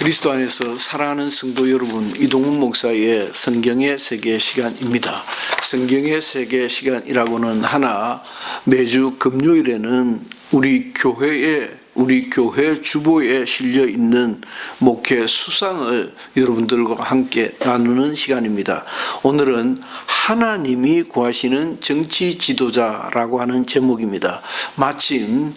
그리스도 안에서 사랑하는 성도 여러분, 이동훈 목사의 성경의 세계 시간입니다. 성경의 세계 시간이라고는 하나 매주 금요일에는 우리 교회 주보에 실려 있는 목회 수상을 여러분들과 함께 나누는 시간입니다. 오늘은 하나님이 구하시는 정치 지도자라고 하는 제목입니다. 마침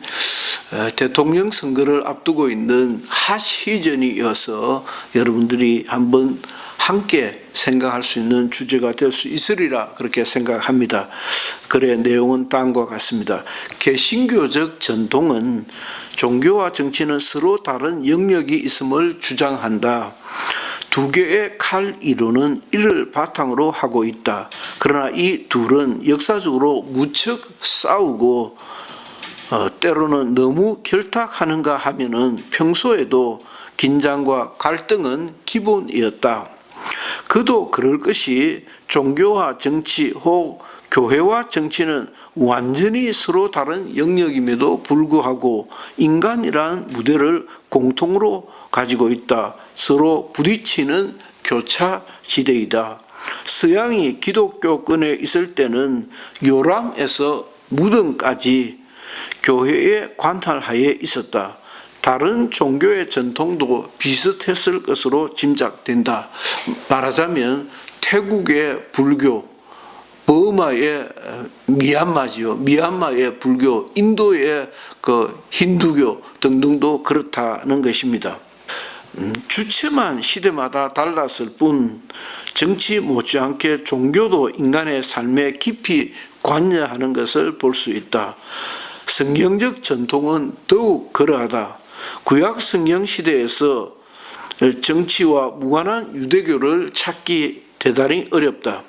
대통령 선거를 앞두고 있는 핫 시즌이어서 여러분들이 한번 함께 생각할 수 있는 주제가 될 수 있으리라 그렇게 생각합니다. 글의 내용은 다음과 같습니다. 개신교적 전통은 종교와 정치는 서로 다른 영역이 있음을 주장한다. 두 개의 칼 이론은 이를 바탕으로 하고 있다. 그러나 이 둘은 역사적으로 무척 싸우고 때로는 너무 결탁하는가 하면은 평소에도 긴장과 갈등은 기본이었다. 그도 그럴 것이 종교와 정치 혹 교회와 정치는 완전히 서로 다른 영역임에도 불구하고 인간이라는 무대를 공통으로 가지고 있다. 서로 부딪히는 교차 지대이다. 서양이 기독교권에 있을 때는 요람에서 무덤까지 교회의 관할하에 있었다. 다른 종교의 전통도 비슷했을 것으로 짐작된다. 말하자면 태국의 불교, 버마의 미얀마의 불교, 인도의 힌두교 등등도 그렇다는 것입니다. 주체만 시대마다 달랐을 뿐 정치 못지않게 종교도 인간의 삶에 깊이 관여하는 것을 볼 수 있다. 성경적 전통은 더욱 그러하다. 구약 성경 시대에서 정치와 무관한 유대교를 찾기 대단히 어렵다.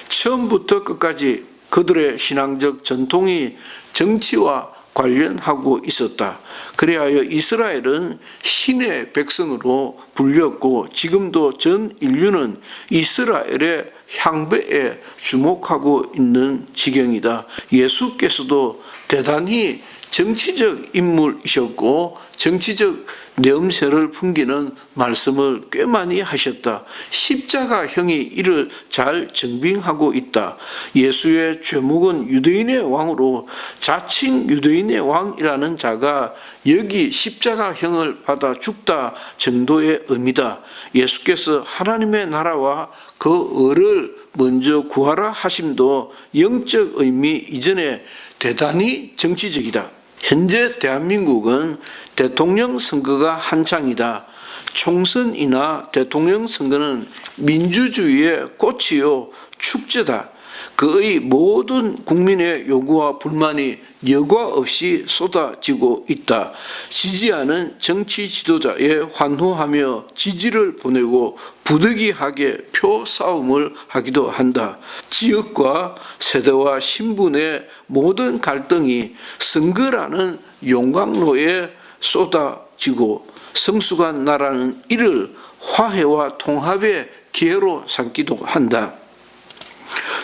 처음부터 끝까지 그들의 신앙적 전통이 정치와 관련하고 있었다. 그리하여 이스라엘은 신의 백성으로 불렸고 지금도 전 인류는 이스라엘의 향배에 주목하고 있는 지경이다. 예수께서도 대단히 정치적 인물이셨고 정치적 내음새를 풍기는 말씀을 꽤 많이 하셨다. 십자가형이 이를 잘 증빙하고 있다. 예수의 죄목은 유대인의 왕으로 자칭 유대인의 왕이라는 자가 여기 십자가형을 받아 죽다 정도의 의미다. 예수께서 하나님의 나라와 그 의를 먼저 구하라 하심도 영적 의미 이전에 대단히 정치적이다. 현재 대한민국은 대통령 선거가 한창이다. 총선이나 대통령 선거는 민주주의의 꽃이요 축제다. 그의 모든 국민의 요구와 불만이 여과 없이 쏟아지고 있다. 지지하는 정치 지도자에 환호하며 지지를 보내고 부득이하게 표 싸움을 하기도 한다. 지역과 세대와 신분의 모든 갈등이 선거라는 용광로에 쏟아지고 성숙한 나라는 이를 화해와 통합의 기회로 삼기도 한다.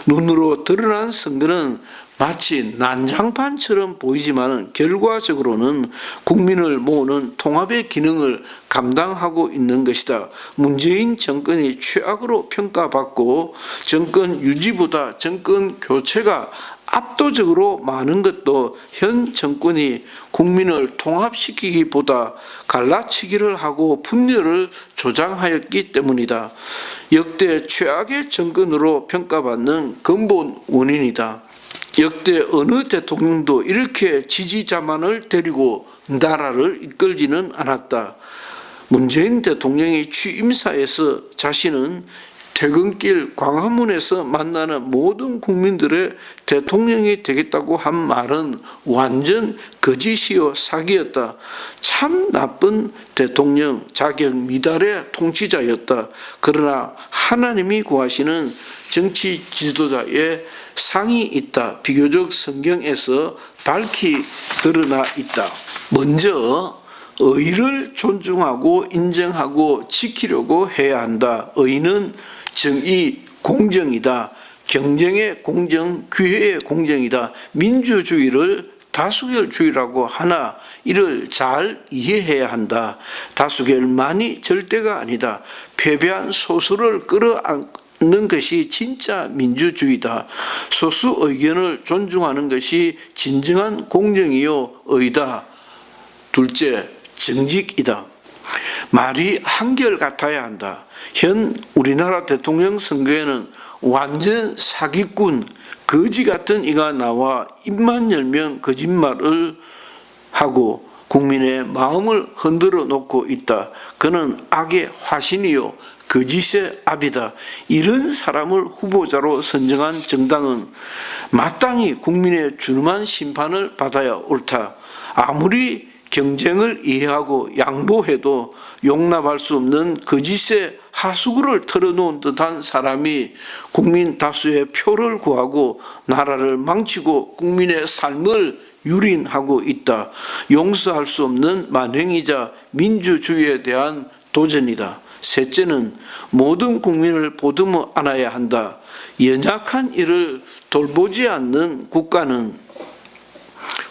눈으로 드러난 선거는 마치 난장판처럼 보이지만 결과적으로는 국민을 모으는 통합의 기능을 감당하고 있는 것이다. 문재인 정권이 최악으로 평가받고 정권 유지보다 정권 교체가 압도적으로 많은 것도 현 정권이 국민을 통합시키기보다 갈라치기를 하고 분열을 조장하였기 때문이다. 역대 최악의 정권으로 평가받는 근본 원인이다. 역대 어느 대통령도 이렇게 지지자만을 데리고 나라를 이끌지는 않았다. 문재인 대통령이 취임사에서 자신은 퇴근길 광화문에서 만나는 모든 국민들의 대통령이 되겠다고 한 말은 완전 거짓이요 사기였다. 참 나쁜 대통령, 자격 미달의 통치자였다. 그러나 하나님이 구하시는 정치 지도자의 상이 있다. 비교적 성경에서 밝히 드러나 있다. 먼저 의를 존중하고 인정하고 지키려고 해야 한다. 의는 정의, 공정이다. 경쟁의 공정, 기회의 공정이다. 민주주의를 다수결주의라고 하나 이를 잘 이해해야 한다. 다수결만이 절대가 아니다. 패배한 소수를 끌어안는 것이 진짜 민주주의다. 소수 의견을 존중하는 것이 진정한 공정이요 의다. 둘째, 정직이다. 말이 한결같아야 한다. 현 우리나라 대통령 선거에는 완전 사기꾼, 거지 같은 이가 나와 입만 열면 거짓말을 하고 국민의 마음을 흔들어 놓고 있다. 그는 악의 화신이요 거짓의 압이다. 이런 사람을 후보자로 선정한 정당은 마땅히 국민의 준엄한 심판을 받아야 옳다. 아무리 경쟁을 이해하고 양보해도 용납할 수 없는 거짓의 하수구를 털어놓은 듯한 사람이 국민 다수의 표를 구하고 나라를 망치고 국민의 삶을 유린하고 있다. 용서할 수 없는 만행이자 민주주의에 대한 도전이다. 셋째는 모든 국민을 보듬어 안아야 한다. 연약한 이를 돌보지 않는 국가는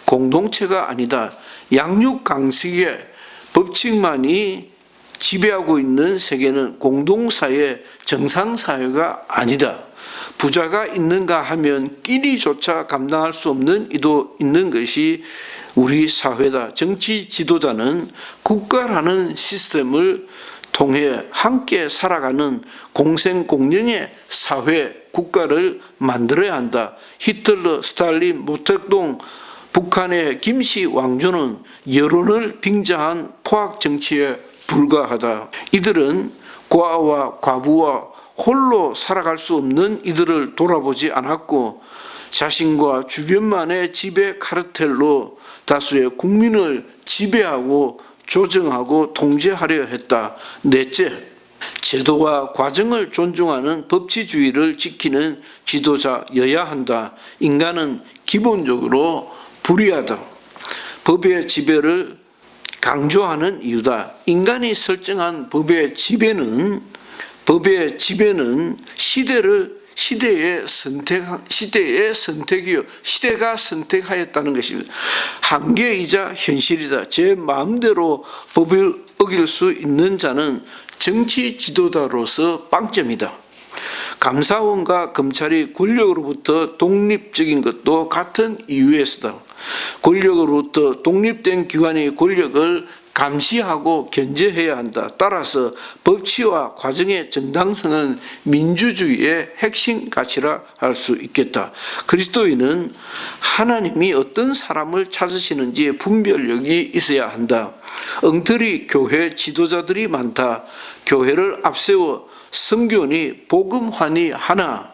공동체가 아니다. 양육강식의 법칙만이 지배하고 있는 세계는 공동사회, 정상사회가 아니다. 부자가 있는가 하면 끼니조차 감당할 수 없는 이도 있는 것이 우리 사회다. 정치 지도자는 국가라는 시스템을 통해 함께 살아가는 공생공령의 사회, 국가를 만들어야 한다. 히틀러, 스탈린, 모택동, 북한의 김씨 왕조는 여론을 빙자한 포악 정치에 불과하다. 이들은 고아와 과부와 홀로 살아갈 수 없는 이들을 돌아보지 않았고 자신과 주변만의 지배 카르텔로 다수의 국민을 지배하고 조정하고 통제하려 했다. 넷째, 제도와 과정을 존중하는 법치주의를 지키는 지도자여야 한다. 인간은 기본적으로 불의하다. 법의 지배를 강조하는 이유다. 인간이 설정한 법의 지배는 시대의 선택이요 시대가 선택하였다는 것입니다. 한계이자 현실이다. 제 마음대로 법을 어길 수 있는 자는 정치 지도자로서 빵점이다. 감사원과 검찰이 권력으로부터 독립적인 것도 같은 이유에서다. 권력으로부터 독립된 기관이 권력을 감시하고 견제해야 한다. 따라서 법치와 과정의 정당성은 민주주의의 핵심 가치라 할 수 있겠다. 그리스도인은 하나님이 어떤 사람을 찾으시는지 분별력이 있어야 한다. 엉터리 교회 지도자들이 많다. 교회를 앞세워 성교니 복음화니 하나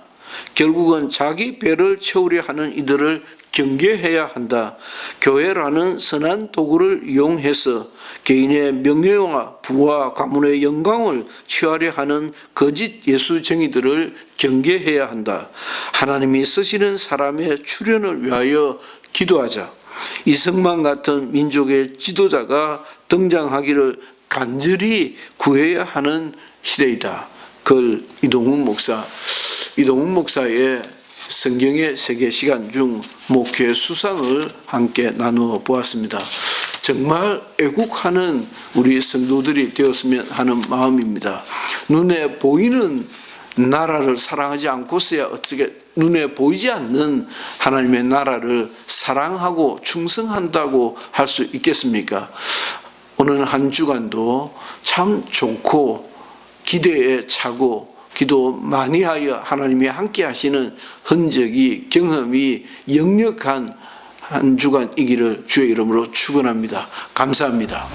결국은 자기 배를 채우려 하는 이들을 경계해야 한다. 교회라는 선한 도구를 이용해서 개인의 명예와 부와 가문의 영광을 취하려 하는 거짓 예수쟁이들을 경계해야 한다. 하나님이 쓰시는 사람의 출현을 위하여 기도하자. 이승만 같은 민족의 지도자가 등장하기를 간절히 구해야 하는 시대이다. 글 이동훈 목사의 성경의 세계 시간 중 목회 수상을 함께 나누어 보았습니다. 정말 애국하는 우리 성도들이 되었으면 하는 마음입니다. 눈에 보이는 나라를 사랑하지 않고서야 어떻게 눈에 보이지 않는 하나님의 나라를 사랑하고 충성한다고 할 수 있겠습니까? 오늘 한 주간도 참 좋고 기대에 차고 기도 많이 하여 하나님이 함께 하시는 흔적이 경험이 역력한 한 주간이기를 주의 이름으로 축원합니다. 감사합니다.